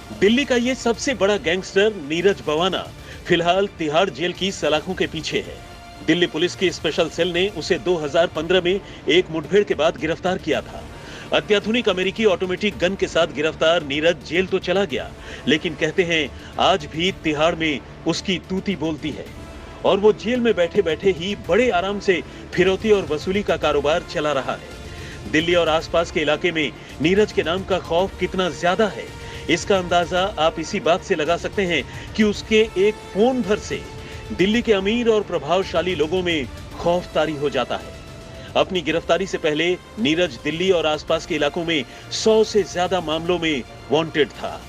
दिल्ली का ये सबसे बड़ा गैंगस्टर नीरज बवाना फिलहाल तिहाड़ जेल की सलाखों के पीछे है। दिल्ली पुलिस की स्पेशल सेल ने उसे 2015 में एक मुठभेड़ के बाद गिरफ्तार किया था। अत्याधुनिक अमेरिकी ऑटोमेटिक गन के साथ गिरफ्तार नीरज जेल तो चला गया, लेकिन कहते हैं आज भी तिहाड़ में उसकी तूती बोलती है और वो जेल में बैठे बैठे ही बड़े आराम से फिरौती और वसूली का कारोबार चला रहा है। दिल्ली और आसपास के इलाके में नीरज के नाम का खौफ कितना ज्यादा है, इसका अंदाजा आप इसी बात से लगा सकते हैं कि उसके एक फोन भर से दिल्ली के अमीर और प्रभावशाली लोगों में खौफ तारी हो जाता है। अपनी गिरफ्तारी से पहले नीरज दिल्ली और आसपास के इलाकों में 100 से ज्यादा मामलों में वांटेड था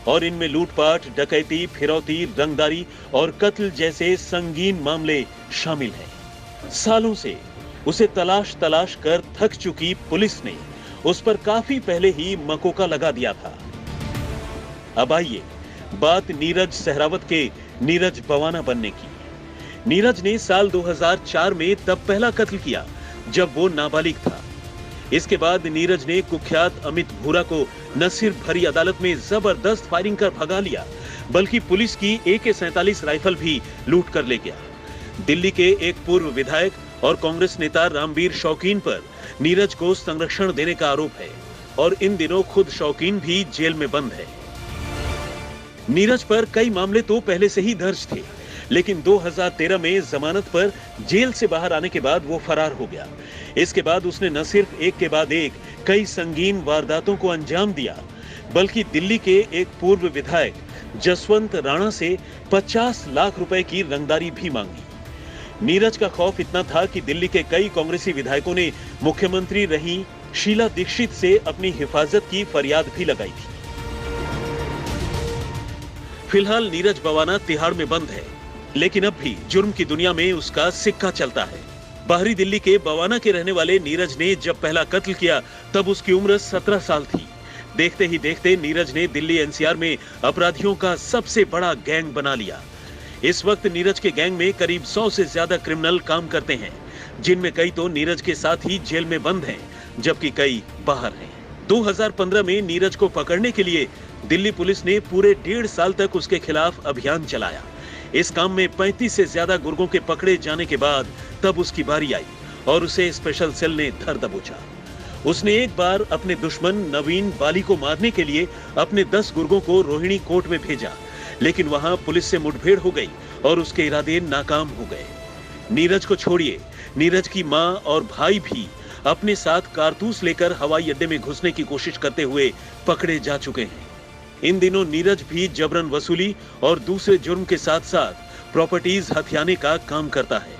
और इनमें लूटपाट, डकैती, फिरौती, रंगदारी और कत्ल जैसे संगीन मामले शामिल हैं। सालों से उसे तलाश कर थक चुकी पुलिस ने उस पर काफी पहले ही मकोका लगा दिया था। अब आइए बात नीरज सहरावत के नीरज बवाना बनने की। नीरज ने साल 2004 में तब पहला कत्ल किया जब वो नाबालिग था। इसके बाद नीरज ने कुख्यात अमित भूरा को न सिर्फ भरी अदालत में जबरदस्त फायरिंग कर भगा लिया, बल्कि पुलिस की AK-47 राइफल भी लूट कर ले गया। दिल्ली के एक पूर्व विधायक और कांग्रेस नेता रामवीर शौकीन पर नीरज को संरक्षण देने का आरोप है और इन दिनों खुद शौकीन भी जेल में बंद है। नीरज पर कई मामले तो पहले से ही दर्ज थे, लेकिन 2013 में जमानत पर जेल से बाहर आने के बाद वो फरार हो गया। इसके बाद उसने न सिर्फ एक के बाद एक कई संगीन वारदातों को अंजाम दिया, बल्कि दिल्ली के एक पूर्व विधायक जसवंत राणा से 50 लाख रुपए की रंगदारी भी मांगी। नीरज का खौफ इतना था कि दिल्ली के कई कांग्रेसी विधायकों ने मुख्यमंत्री रही शीला दीक्षित से अपनी हिफाजत की फरियाद भी लगाई थी। फिलहाल नीरज बवाना तिहाड़ में बंद है, लेकिन अब भी जुर्म की दुनिया में उसका सिक्का चलता है। बाहरी दिल्ली के बवाना के रहने वाले नीरज ने जब पहला कत्ल किया तब उसकी उम्र 17 साल थी। देखते ही देखते नीरज ने दिल्ली NCR में अपराधियों का सबसे बड़ा गैंग बना लिया। इस वक्त नीरज के गैंग में करीब 100 से ज्यादा क्रिमिनल काम करते हैं, जिनमें कई तो नीरज के साथ ही जेल में बंद हैं, जबकि कई बाहर हैं। 2015 में नीरज को पकड़ने के लिए दिल्ली पुलिस ने पूरे 1.5 साल तक उसके खिलाफ अभियान चलाया। इस काम में 35 से ज्यादा गुर्गों के पकड़े जाने के बाद तब उसकी बारी आई और उसे स्पेशल सेल ने धर दबोचा। उसने एक बार अपने दुश्मन नवीन बाली को मारने के लिए अपने 10 गुर्गों को रोहिणी कोर्ट में भेजा, लेकिन वहां पुलिस से मुठभेड़ हो गई और उसके इरादे नाकाम हो गए। नीरज को छोड़िए, नीरज की मां और भाई भी अपने साथ कारतूस लेकर हवाई अड्डे में घुसने की कोशिश करते हुए पकड़े जा चुके हैं। इन दिनों नीरज भी जबरन वसूली और दूसरे जुर्म के साथ साथ प्रॉपर्टीज हथियाने का काम करता है।